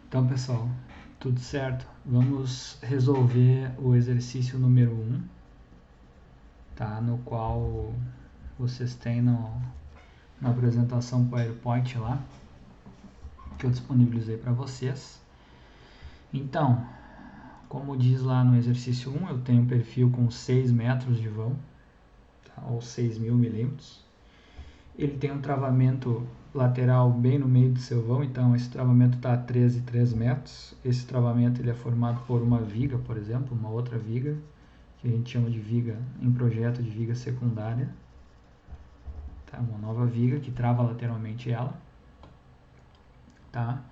Então, pessoal, tudo certo? Vamos resolver o exercício número 1, tá? No qual vocês têm na apresentação PowerPoint lá, que eu disponibilizei para vocês. Então, como diz lá no exercício 1, eu tenho um perfil com 6 metros de vão, tá? Ou 6.000 milímetros. Ele tem um travamento lateral bem no meio do seu vão, então esse travamento está a 13,3 metros. Esse travamento ele é formado por uma viga, por exemplo, uma outra viga, que a gente chama de viga em projeto de viga secundária. Tá? Uma nova viga que trava lateralmente ela. Tá?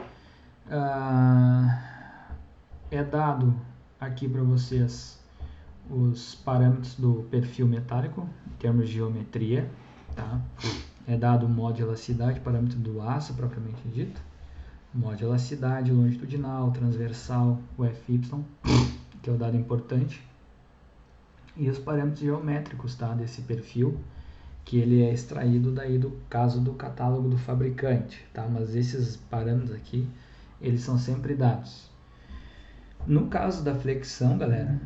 É dado aqui para vocês os parâmetros do perfil metálico, em termos de geometria. Tá? É dado o modo de elasticidade, parâmetro do aço propriamente dito, modo de elasticidade, longitudinal, transversal, o FY, que é o dado importante, e os parâmetros geométricos, tá, desse perfil, que ele é extraído daí do caso do catálogo do fabricante, tá, mas esses parâmetros aqui, eles são sempre dados. No caso da flexão, galera,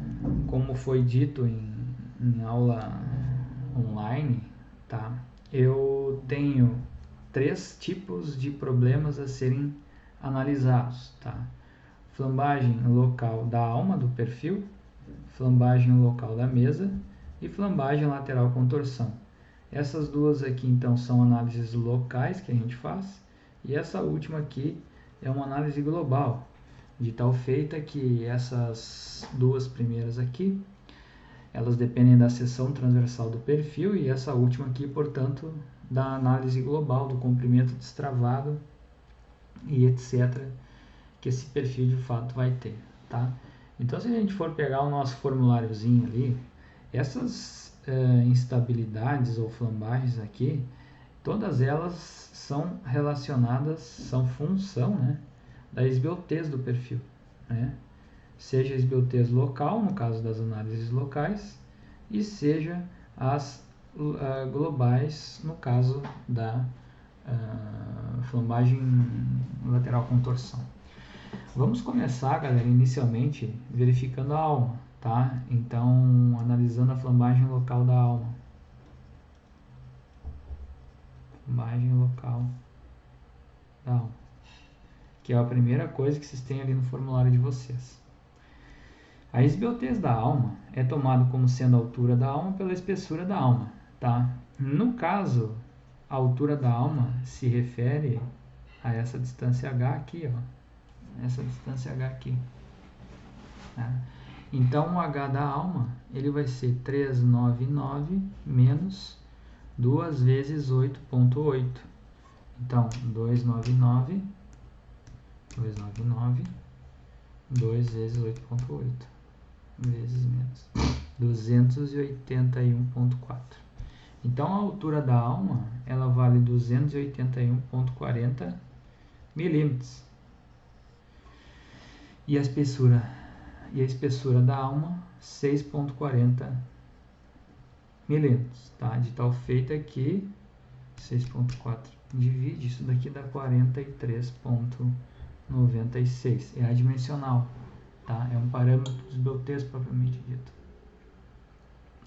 como foi dito em aula online, tá, eu tenho 3 tipos de problemas a serem analisados, tá? Flambagem local da alma do perfil, flambagem local da mesa e flambagem lateral contorção. Essas duas aqui então são análises locais que a gente faz, e essa última aqui é uma análise global, de tal feita que essas duas primeiras aqui elas dependem da seção transversal do perfil, e essa última aqui, portanto, da análise global do comprimento destravado e etc. que esse perfil de fato vai ter, tá? Então, se a gente for pegar o nosso formuláriozinho ali, essas instabilidades ou flambagens aqui, todas elas são relacionadas, são função, né, da esbeltez do perfil, né? Seja a esbeltez local, no caso das análises locais, e seja as globais, no caso da flambagem lateral contorção. Vamos começar, galera, inicialmente verificando a alma, tá? Então, analisando a flambagem local da alma. Flambagem local da alma, que é a primeira coisa que vocês têm ali no formulário de vocês. A esbeltez da alma é tomada como sendo a altura da alma pela espessura da alma, tá? No caso, a altura da alma se refere a essa distância h aqui, ó. Essa distância h aqui. Tá? Então, o h da alma ele vai ser 399 menos 2 vezes 8,8. Então, 299 2 vezes 8,8 vezes menos 281,4. Então, a altura da alma ela vale 281,40 milímetros. E a espessura da alma 6,40 milímetros, tá? De tal feita que 6,4 divide, isso daqui dá 43,96. É adimensional, tá? É um parâmetro de esbeltez propriamente dito.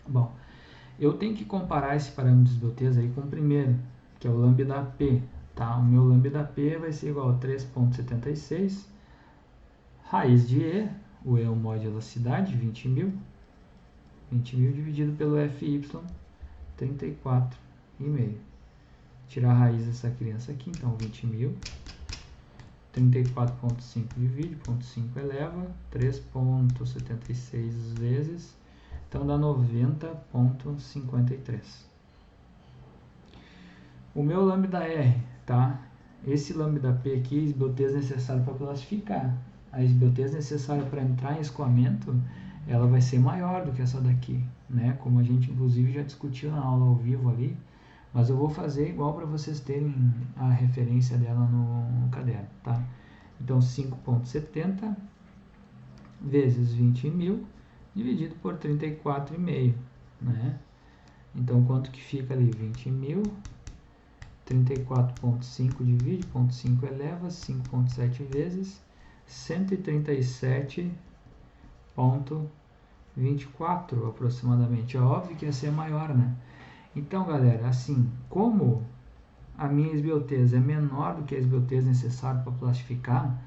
Bom, eu tenho que comparar esse parâmetro de esbeltez aí com o primeiro, que é o lambda P, tá? O meu lambda P vai ser igual a 3,76 raiz de E, o E é o modo de elasticidade, 20.000 dividido pelo FY, 34,5. Tirar a raiz dessa criança aqui, então 20.000, 34,5 divide, 0,5 eleva, 3,76 vezes, então dá 90,53. O meu lambda R, tá? Esse lambda P aqui, a esbeltez necessária para classificar. A esbeltez necessária para entrar em escoamento, ela vai ser maior do que essa daqui, né? Como a gente inclusive já discutiu na aula ao vivo ali, mas eu vou fazer igual para vocês terem a referência dela no caderno, tá? Então, 5,70 vezes 20.000 dividido por 34,5, né? Então, quanto que fica ali? 20.000, 34,5 divide, 0,5 eleva, 5,7 vezes, 137,24 aproximadamente. É óbvio que ia ser maior, né? Então, galera, assim, como a minha esbiotese é menor do que a esbiotese necessária para plastificar,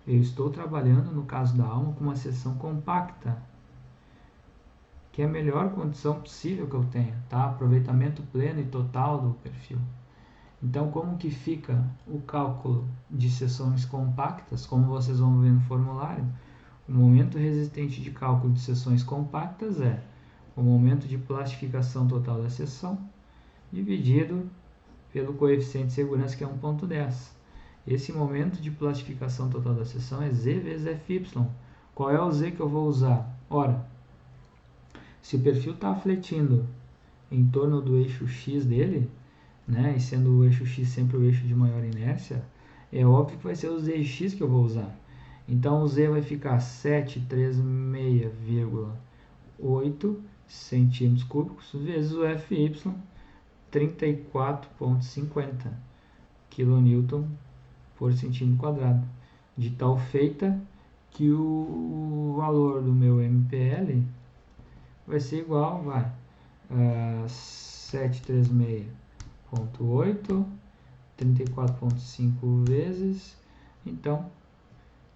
eu estou trabalhando, no caso da alma, com uma seção compacta, que é a melhor condição possível que eu tenho, tá? Aproveitamento pleno e total do perfil. Então, como que fica o cálculo de seções compactas? Como vocês vão ver no formulário, o momento resistente de cálculo de seções compactas é o momento de plastificação total da seção dividido pelo coeficiente de segurança, que é 1,10. Esse momento de plastificação total da seção é Z vezes Fy. Qual é o Z que eu vou usar? Ora, se o perfil está fletindo em torno do eixo X dele, né, e sendo o eixo X sempre o eixo de maior inércia, é óbvio que vai ser o ZX que eu vou usar. Então, o Z vai ficar 736,8 centímetros cúbicos vezes o Fy, 34,50 kN por centímetro quadrado. De tal feita que o valor do meu MPL vai ser igual a 736,8, 34,5 vezes, então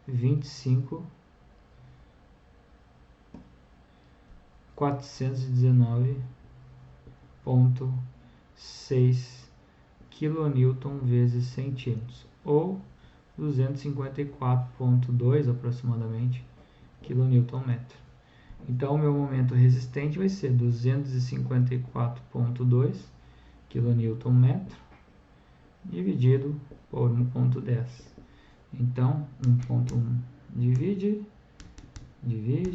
25.419,6 kN vezes centímetros, ou 254,2 aproximadamente kN/m. Então, o meu momento resistente vai ser 254,2 kN/m dividido por 1,10. Então, 1,1 divide,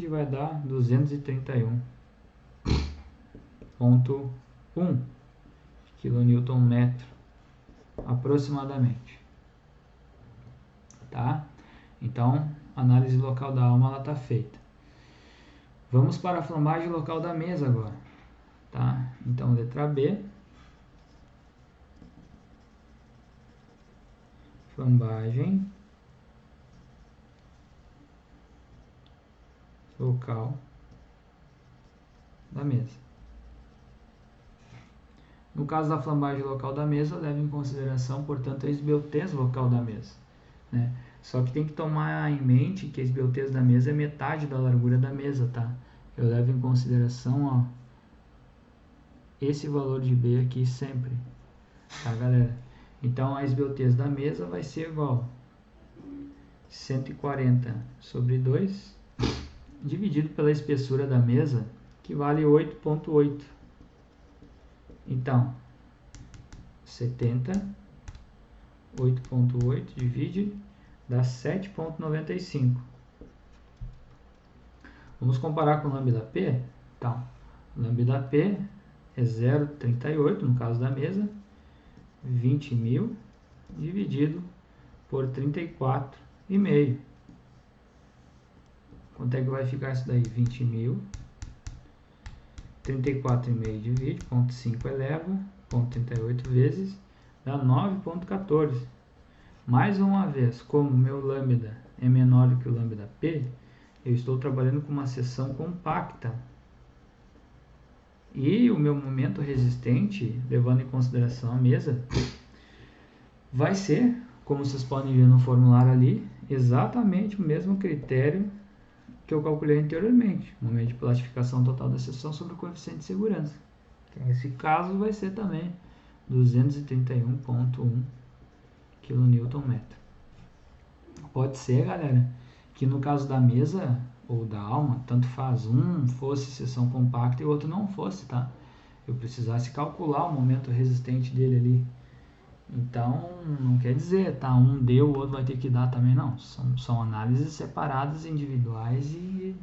vai dar 231,1 kN/m aproximadamente. Tá? Então, a análise local da alma está feita. Vamos para a flambagem local da mesa agora. Tá? Então, letra B. Flambagem local da mesa. No caso da flambagem local da mesa, leve em consideração, portanto, a esbiotese local da mesa, né? Só que tem que tomar em mente que a esbiotese da mesa é metade da largura da mesa, tá? Eu levo em consideração, ó, esse valor de B aqui sempre, tá, galera? Então, a esbiotese da mesa vai ser igual a 140 sobre 2, dividido pela espessura da mesa, que vale 8,8. Então, 70, 8,8 divide, dá 7,95. Vamos comparar com o lambda P? Então, o lambda P é 0,38, no caso da mesa, 20.000 dividido por 34,5. Quanto é que vai ficar isso daí? 20.000, 34,5 divide, 0,5 eleva, 0,38 vezes, dá 9,14. Mais uma vez, como o meu lambda é menor do que o lambda P, eu estou trabalhando com uma seção compacta. E o meu momento resistente, levando em consideração a mesa, vai ser, como vocês podem ver no formulário ali, exatamente o mesmo critério que eu calculei anteriormente, momento de plastificação total da seção sobre o coeficiente de segurança. Nesse caso vai ser também 231,1 kN/m. Pode ser, galera, que no caso da mesa ou da alma, tanto faz, um fosse seção compacta e o outro não fosse, tá? Eu precisasse calcular o momento resistente dele ali. Então, não quer dizer, tá? Um deu, o outro vai ter que dar também, não. São análises separadas, individuais e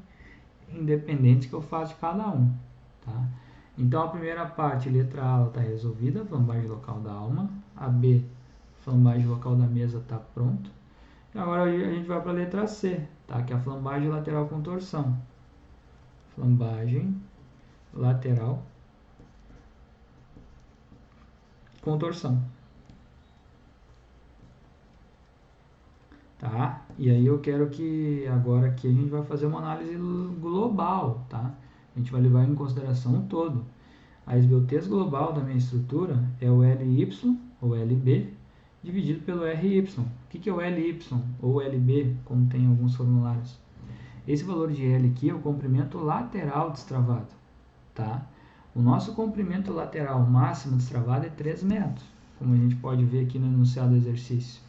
independentes que eu faço de cada um, tá? Então, a primeira parte, letra A, está resolvida, flambagem local da alma. A B, flambagem local da mesa, está pronto. E agora a gente vai para a letra C, tá? Que é a flambagem lateral com torção. Flambagem lateral com torção. tá? E aí eu quero que agora aqui a gente vai fazer uma análise global, tá? A gente vai levar em consideração o todo. A esbeltez global da minha estrutura é o LY, ou LB, dividido pelo RY. O que é o LY, ou LB, como tem em alguns formulários? Esse valor de L aqui é o comprimento lateral destravado, tá? O nosso comprimento lateral máximo destravado é 3 metros, como a gente pode ver aqui no enunciado do exercício.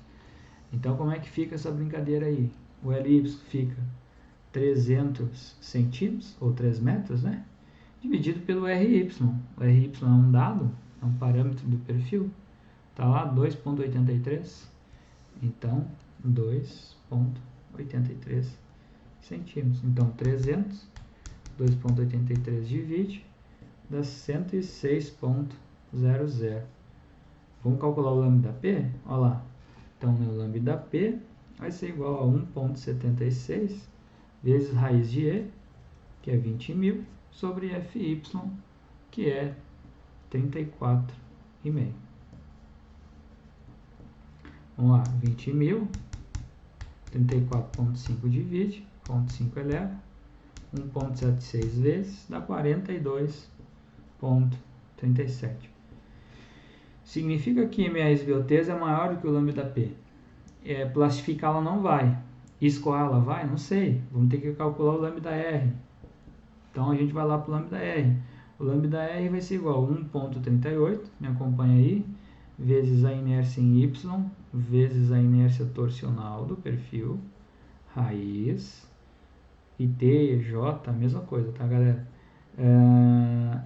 Então, como é que fica essa brincadeira aí? O LY fica 300 centímetros, ou 3 metros, né? Dividido pelo RY. O RY é um dado, é um parâmetro do perfil. Está lá 2,83. Então, 2,83 centímetros. Então, 300, 2,83 divide, dá 106,00. Vamos calcular o lambda P? Olha lá. Então, o lambda P vai ser igual a 1,76 vezes raiz de E, que é 20.000, sobre FY, que é 34,5. Vamos lá, 20.000, 34,5 divide, 0,5 eleva, 1,76 vezes, dá 42,37. Significa que minha esbeltez é maior do que o lambda P. Plastificá-la não vai. Escoá-la vai? Não sei. Vamos ter que calcular o lambda R. Então a gente vai lá para o lambda R. O lambda R vai ser igual a 1,38, me acompanha aí, vezes a inércia em Y, vezes a inércia torsional do perfil, raiz, IT e J, a mesma coisa, tá, galera?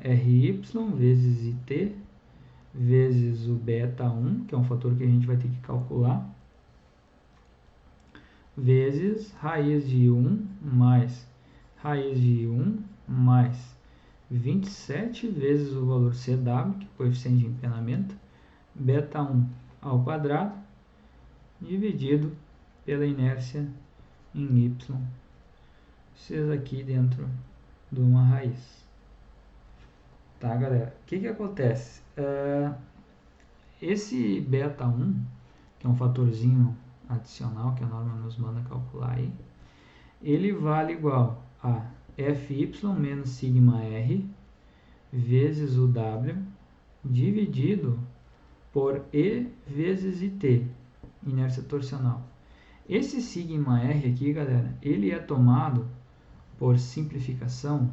RY vezes IT, vezes o beta 1, que é um fator que a gente vai ter que calcular, vezes raiz de 1 mais raiz de 1 mais 27 vezes o valor CW, que é o coeficiente de empenamento, beta 1 ao quadrado, dividido pela inércia em Y, isso aqui dentro de uma raiz. Tá, galera? O que acontece? Esse beta 1, que é um fatorzinho adicional que a norma nos manda calcular aí, ele vale igual a Fy menos sigma R vezes o W dividido por E vezes IT, inércia torsional. Esse sigma R aqui, galera, ele é tomado por simplificação,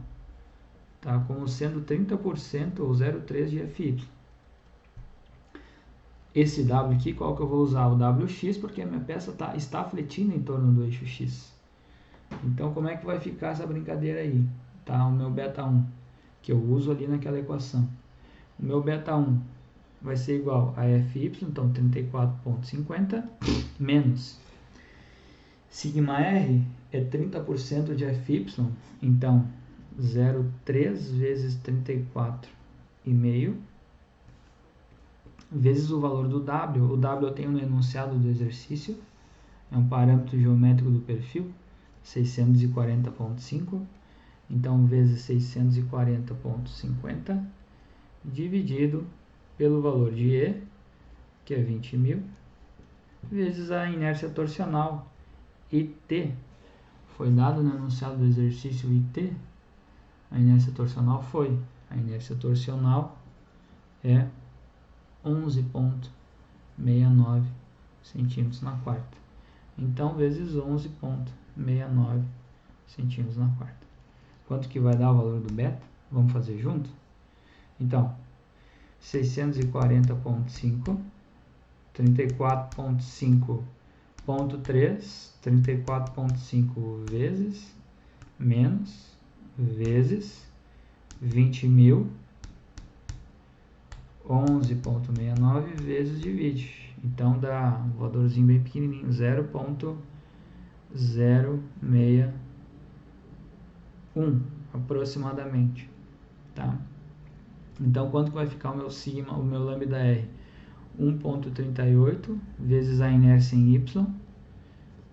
tá, como sendo 30% ou 0,3 de Fy. Esse W aqui, qual que eu vou usar? O WX, porque a minha peça está fletindo em torno do eixo X. Então, como é que vai ficar essa brincadeira aí? Tá, o meu beta 1, que eu uso ali naquela equação. O meu beta 1 vai ser igual a Fy, então 34,50, menos sigma R é 30% de Fy, então 0,3 vezes 34,5 vezes o valor do W. O W eu tenho no enunciado do exercício, é um parâmetro geométrico do perfil, 640,5, então vezes 640,50 dividido pelo valor de E, que é 20.000, vezes a inércia torsional, IT, foi dado no enunciado do exercício IT, a inércia torsional a inércia torsional é 11,69 centímetros na quarta. Então, vezes 11,69 centímetros na quarta. Quanto que vai dar o valor do beta? Vamos fazer junto? Então, 640,5, 34,5,3, 34,5 vezes, menos, vezes, 20.000, 11,69 vezes divide. Então, dá um valorzinho bem pequenininho, 0,061 aproximadamente, tá? Então, quanto vai ficar o meu sigma, o meu lambda R? 1,38 vezes a inércia em Y,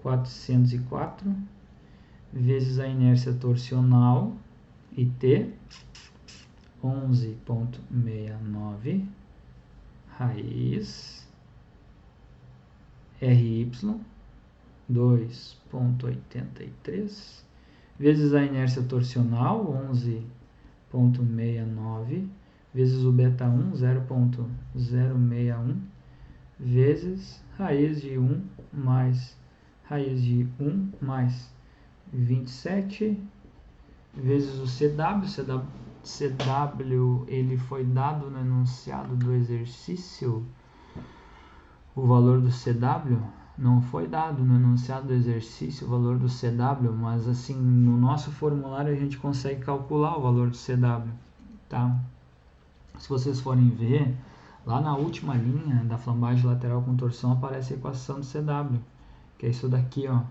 404, vezes a inércia torsional, IT, 11,69, raiz, RY, 2,83 vezes a inércia torsional, 11,69 vezes o beta 1, 0,061 vezes raiz de 1 mais raiz de 1 mais 27 vezes o CW. CW ele foi dado no enunciado do exercício. O valor do CW não foi dado no enunciado do exercício, o valor do CW, mas assim, no nosso formulário a gente consegue calcular o valor do CW, tá? Se vocês forem ver, lá na última linha da flambagem lateral com torção aparece a equação do CW, que é isso daqui, ó,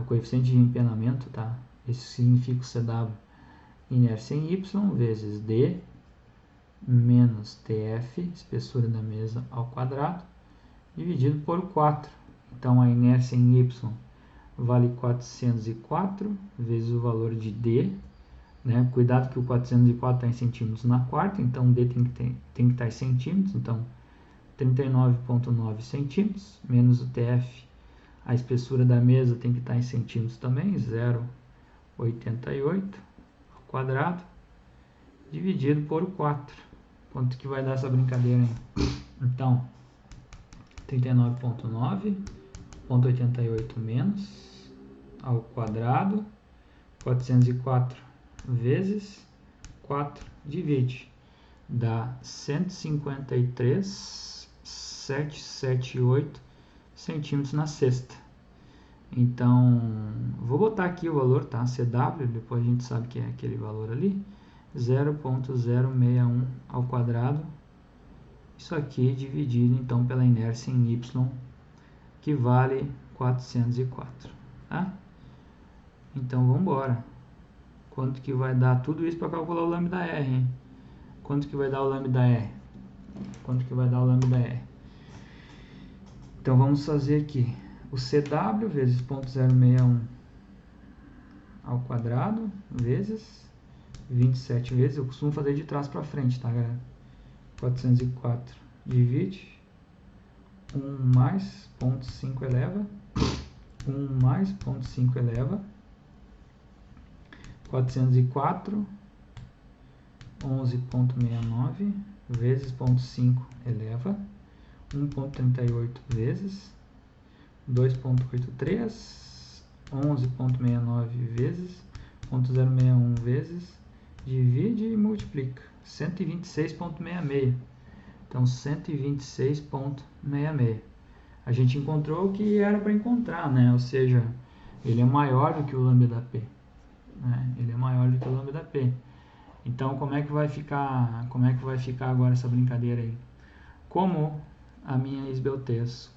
o coeficiente de empenamento, tá? Isso significa o CW, inércia em Y vezes D menos TF, espessura da mesa ao quadrado, dividido por 4. Então, a inércia em Y vale 404 vezes o valor de D, né? Cuidado que o 404 está em centímetros na quarta, então D tem que estar em centímetros, então 39,9 centímetros, menos o TF, a espessura da mesa tem que estar em centímetros também, 0,88 ao quadrado, dividido por 4. Quanto que vai dar essa brincadeira aí? Então, 39,9,88 menos ao quadrado, 404 vezes 4, divide, dá 153,778 centímetros na sexta. Então, vou botar aqui o valor, tá? CW, depois a gente sabe que é aquele valor ali, 0,061 ao quadrado. Isso aqui dividido então pela inércia em Y, que vale 404, tá? Então vamos embora. Quanto que vai dar tudo isso para calcular o lambda R, hein? Quanto que vai dar o lambda R? Quanto que vai dar o lambda R? Então vamos fazer aqui o CW vezes 0,061 ao quadrado vezes 27 vezes, eu costumo fazer de trás para frente, tá, galera? 404 divide 1 mais 0,5 eleva 1 mais 0,5 eleva 404 11,69 vezes 0,5 eleva 1,38 vezes 2,83 11,69 vezes 0,061 vezes, divide e multiplica, 126,66. Então, 126,66. A gente encontrou o que era para encontrar, né? Ou seja, ele é maior do que o lambda P. Né? Ele é maior do que o lambda P. Então, como é que vai ficar agora essa brincadeira aí? Como a minha esbeltez,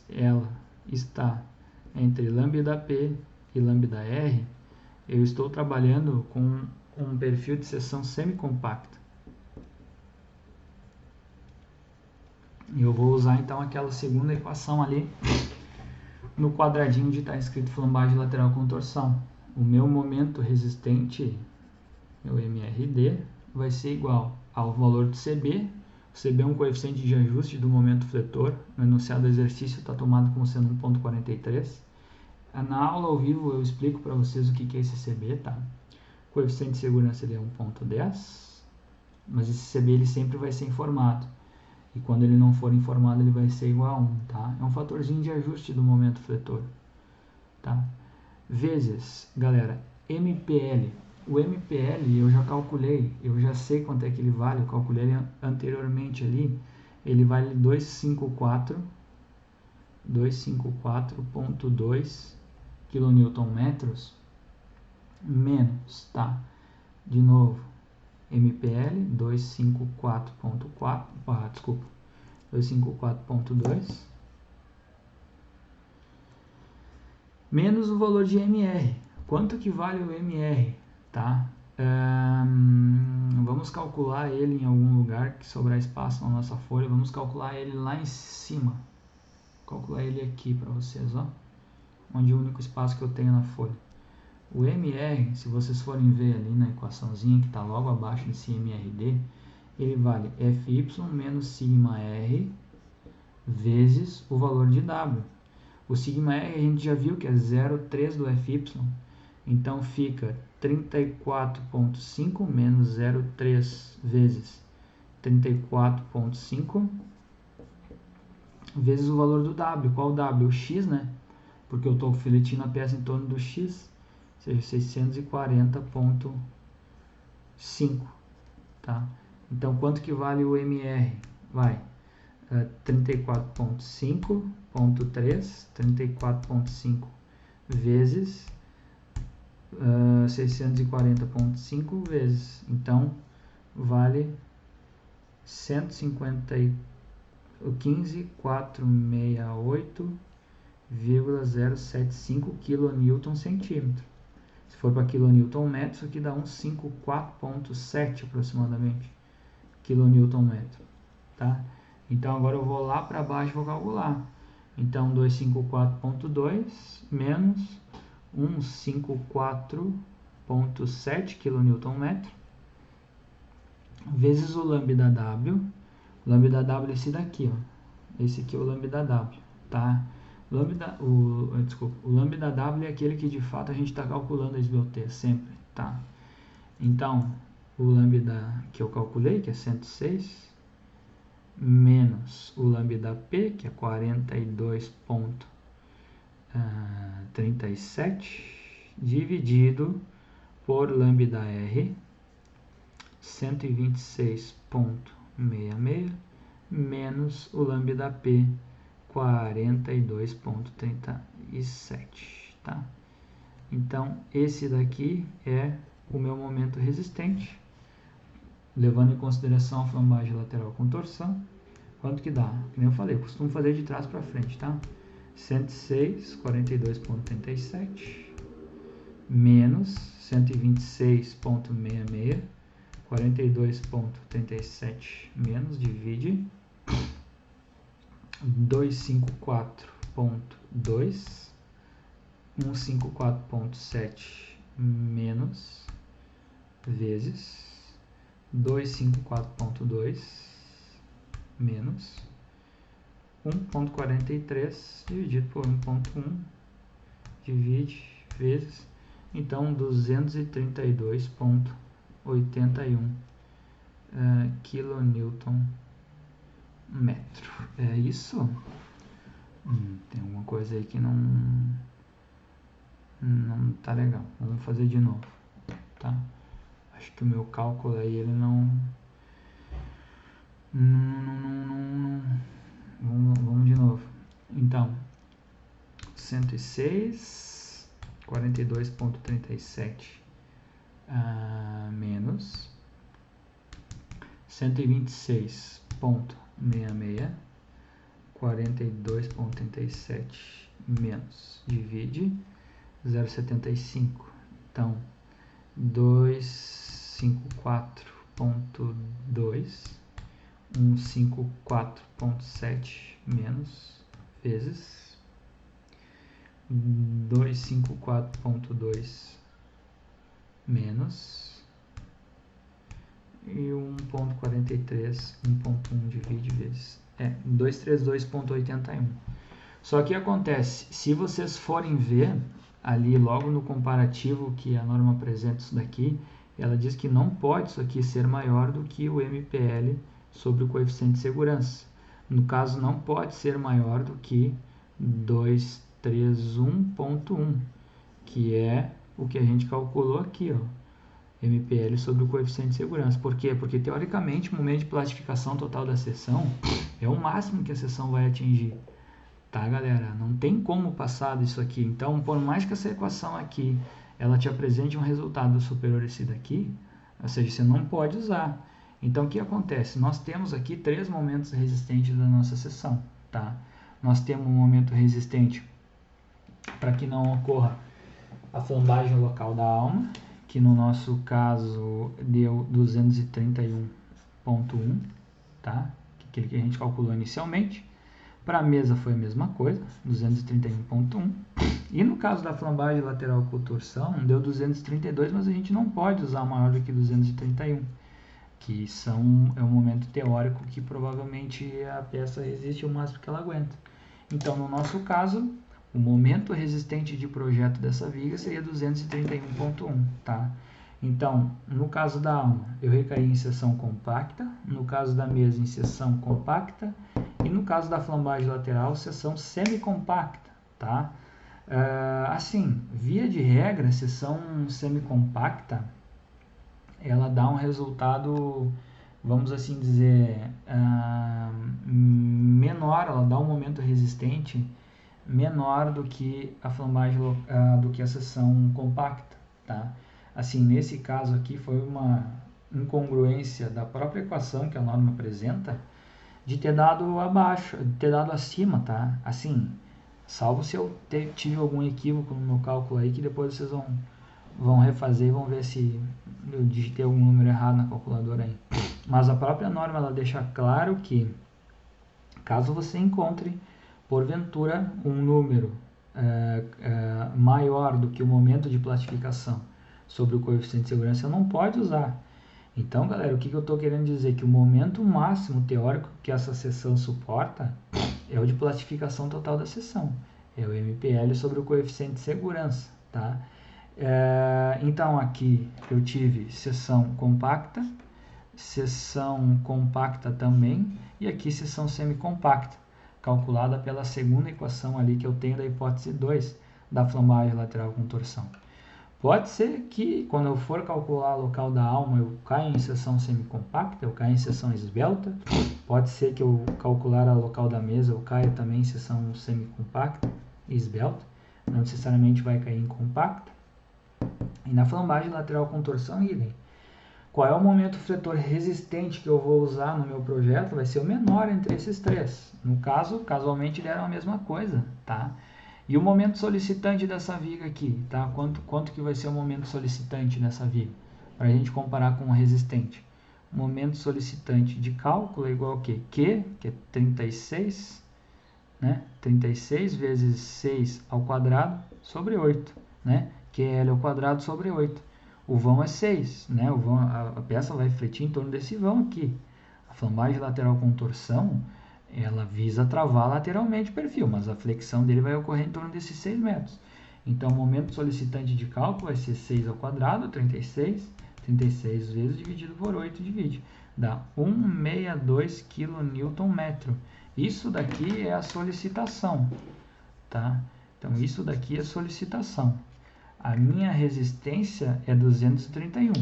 ela está entre lambda P e lambda R, eu estou trabalhando com um perfil de seção semicompacta. E eu vou usar então aquela segunda equação ali no quadradinho de estar escrito flambagem lateral com torção. O meu momento resistente, meu MRD, vai ser igual ao valor do CB. O CB é um coeficiente de ajuste do momento fletor. No enunciado do exercício está tomado como sendo 1,43. Na aula ao vivo eu explico para vocês o que é esse CB, tá? O coeficiente de segurança ele é 1,10, mas esse CB ele sempre vai ser informado. E quando ele não for informado, ele vai ser igual a 1, tá? É um fatorzinho de ajuste do momento fletor, tá? Vezes, galera, MPL. O MPL eu já calculei, eu já sei quanto é que ele vale, eu calculei ele anteriormente ali. Ele vale 254,2 kN menos, tá? De novo, MPL 254,2 menos o valor de MR. Quanto que vale o MR, tá? Vamos calcular ele em algum lugar que sobrar espaço na nossa folha. Vamos calcular ele lá em cima. Vou calcular ele aqui para vocês, ó, onde é o único espaço que eu tenho na folha. O MR, se vocês forem ver ali na equaçãozinha que está logo abaixo desse MRD, ele vale Fy menos sigma R vezes o valor de W. O sigma R a gente já viu que é 0,3 do Fy, então fica 34,5 menos 0,3 vezes 34,5 vezes o valor do W. Qual o W? O X, né? Porque eu estou filetindo a peça em torno do X, ou seja, 640,5, tá? Então, quanto que vale o MR? Vai 34,5.3, 34,5 vezes 640,5 vezes. Então, vale 15.468,075 kNm/cm. Se for para kNm, isso aqui dá uns 54,7 aproximadamente kNm, tá? Então agora eu vou lá para baixo e vou calcular. Então 254,2 menos 154,7 kNm vezes o lambda W. O lambda W é esse daqui, ó. Esse aqui é o lambda W, tá? O lambda W é aquele que de fato a gente está calculando a SBOT sempre, tá? Então, o lambda que eu calculei, que é 106, menos o lambda P, que é 42,37, dividido por lambda R, 126,66, menos o lambda P, 42,37, tá? Então, esse daqui é o meu momento resistente, levando em consideração a flambagem lateral com torção. Quanto que dá? Como eu falei, eu costumo fazer de trás para frente, tá? 106, 42,37, menos 126,66, 42,37 menos, divide 254,2, 154,7 menos, vezes 254,2 menos 1,43 dividido por 1,1, divide, vezes, então 232,81 kNm. É isso? Tem alguma coisa aí que não tá legal. Vamos fazer de novo, tá? Acho que o meu cálculo aí, ele não... Vamos de novo. Então, 106, 42,37 menos 126,66, 42,37 menos, divide 0,75. Então, 254,2, 154,7 menos, vezes 254,2 menos e 1,43, 1,1 divide vezes 232,81. Só que acontece, se vocês forem ver ali logo no comparativo que a norma apresenta isso daqui, ela diz que não pode isso aqui ser maior do que o MPL sobre o coeficiente de segurança. No caso, não pode ser maior do que 231,1, que é o que a gente calculou aqui, ó, MPL sobre o coeficiente de segurança. Por quê? Porque, teoricamente, o momento de plastificação total da seção é o máximo que a seção vai atingir. Tá, galera? Não tem como passar disso aqui. Então, por mais que essa equação aqui ela te apresente um resultado superior a esse daqui, ou seja, você não pode usar. Então, o que acontece? Nós temos aqui 3 momentos resistentes da nossa seção, tá? Nós temos um momento resistente para que não ocorra a flambagem local da alma, que no nosso caso deu 231,1, tá? Aquele que a gente calculou inicialmente. Para a mesa foi a mesma coisa, 231,1. E no caso da flambagem lateral com torção, deu 232, mas a gente não pode usar maior do que 231. que é um momento teórico que provavelmente a peça resiste o máximo que ela aguenta. Então, no nosso caso, o momento resistente de projeto dessa viga seria 231.1, tá? Então, no caso da alma, eu recaí em seção compacta, no caso da mesa, em seção compacta, e no caso da flambagem lateral, seção semicompacta, tá? Assim, via de regra, a seção semicompacta, ela dá um resultado, vamos assim dizer, menor, ela dá um momento resistente menor do que a flambagem, do que a seção compacta, tá? Assim, nesse caso aqui foi uma incongruência da própria equação que a norma apresenta de ter dado abaixo, de ter dado acima, tá? Assim, salvo se eu tive algum equívoco no meu cálculo aí, que depois vocês vão refazer e vão ver se eu digitei algum número errado na calculadora aí. Mas a própria norma ela deixa claro que caso você encontre porventura um número maior do que o momento de plastificação sobre o coeficiente de segurança, não pode usar. Então, galera, o que eu estou querendo dizer? Que o momento máximo teórico que essa seção suporta é o de plastificação total da seção. É o MPL sobre o coeficiente de segurança, tá? Então, aqui eu tive seção compacta também, e aqui seção semicompacta, calculada pela segunda equação ali que eu tenho da hipótese 2 da flambagem lateral com torção. Pode ser que quando eu for calcular o local da alma eu caia em seção semicompacta, eu caia em seção esbelta. Pode ser que eu calcular o local da mesa eu caia também em seção semicompacta e esbelta. Não necessariamente vai cair em compacta. E na flambagem lateral com torção, idem. Qual é o momento fletor resistente que eu vou usar no meu projeto? Vai ser o menor entre esses três. No caso, casualmente deram a mesma coisa, tá? E o momento solicitante dessa viga aqui, tá? Quanto que vai ser o momento solicitante dessa viga? Para a gente comparar com o resistente. O momento solicitante de cálculo é igual a quê? Q, que é 36, né? 36 vezes 6 ao quadrado sobre 8, né? QL ao quadrado sobre 8. O vão é 6, né? O vão, a peça vai refletir em torno desse vão aqui. A flambagem lateral com torção, ela visa travar lateralmente o perfil, mas a flexão dele vai ocorrer em torno desses 6 metros. Então, o momento solicitante de cálculo vai ser 6 ao quadrado, 36. 36 vezes dividido por 8 divide. Dá 162 kNm. Isso daqui é a solicitação, tá? Então, isso daqui é solicitação. A minha resistência é 231.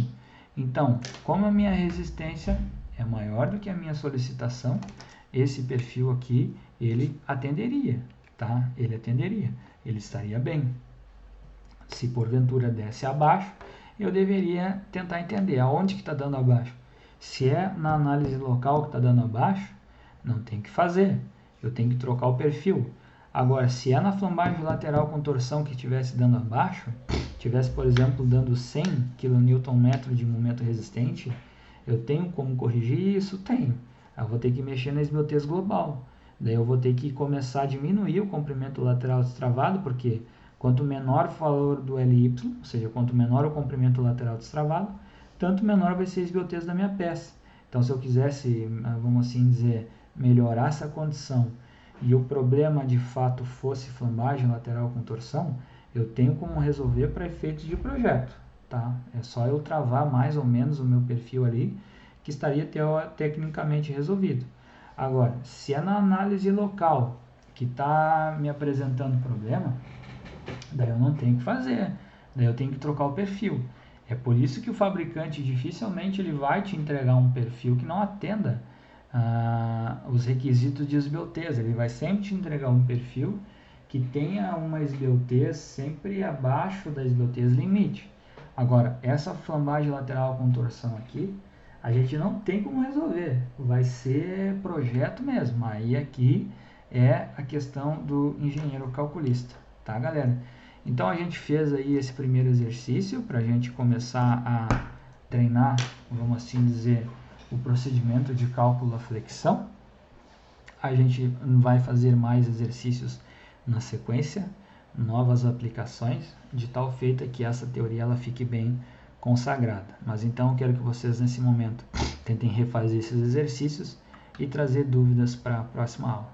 Então, como a minha resistência é maior do que a minha solicitação, esse perfil aqui, ele atenderia, tá? Ele atenderia, ele estaria bem. Se porventura desse abaixo, eu deveria tentar entender aonde que está dando abaixo. Se é na análise local que está dando abaixo, não tem que fazer, eu tenho que trocar o perfil. Agora, se é na flambagem lateral com torção que estivesse dando abaixo, tivesse, por exemplo, dando 100 kNm de momento resistente, eu tenho como corrigir isso? Tenho. Eu vou ter que mexer na esbeltez global. Daí eu vou ter que começar a diminuir o comprimento lateral destravado, porque quanto menor o valor do LY, ou seja, quanto menor o comprimento lateral destravado, tanto menor vai ser a esbeltez da minha peça. Então, se eu quisesse, vamos assim dizer, melhorar essa condição e o problema de fato fosse flambagem lateral com torção, eu tenho como resolver para efeitos de projeto, tá? É só eu travar mais ou menos o meu perfil ali, que estaria tecnicamente resolvido. Agora, se é na análise local que está me apresentando problema, daí eu não tenho que fazer, daí eu tenho que trocar o perfil. É por isso que o fabricante dificilmente ele vai te entregar um perfil que não atenda os requisitos de esbeltez. Ele vai sempre te entregar um perfil que tenha uma esbeltez sempre abaixo da esbeltez limite. Agora, essa flambagem lateral com torção aqui, a gente não tem como resolver. Vai ser projeto mesmo. Aí aqui é a questão do engenheiro calculista, tá, galera? Então a gente fez aí esse primeiro exercício para a gente começar a treinar, vamos assim dizer, o procedimento de cálculo da flexão. A gente vai fazer mais exercícios na sequência, novas aplicações, de tal feita que essa teoria ela fique bem consagrada. Mas então eu quero que vocês nesse momento tentem refazer esses exercícios e trazer dúvidas para a próxima aula.